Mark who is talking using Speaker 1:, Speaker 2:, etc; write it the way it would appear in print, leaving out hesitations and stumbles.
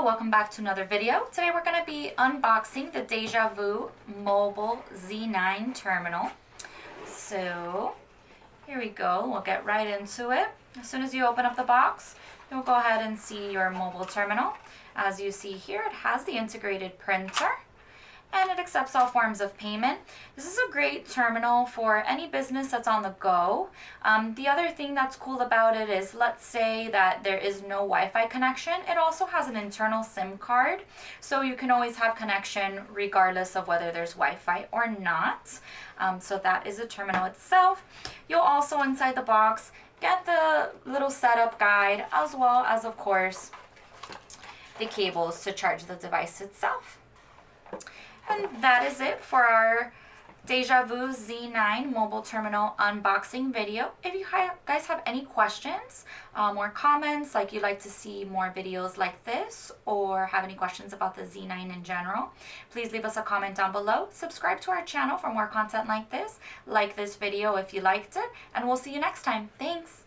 Speaker 1: Hello, welcome back to another video. Today we're going to be unboxing the Dejavoo Mobile Z9 terminal. So here we go. We'll get right into it. As soon as you open up the box, you'll go ahead and see your mobile terminal. As you see here, it has the integrated printer and it accepts all forms of payment. This is a great terminal for any business that's on the go. The other thing that's cool about it is, let's say that there is no Wi-Fi connection, it also has an internal SIM card, so you can always have connection regardless of whether there's Wi-Fi or not. So that is the terminal itself. You'll also, inside the box, get the little setup guide, as well as, of course, the cables to charge the device itself. And that is it for our Dejavoo Z9 mobile terminal unboxing video. If you guys have any questions or comments, like you'd like to see more videos like this, or have any questions about the Z9 in general, please leave us a comment down below. Subscribe to our channel for more content like this. Like this video if you liked it, and we'll see you next time. Thanks!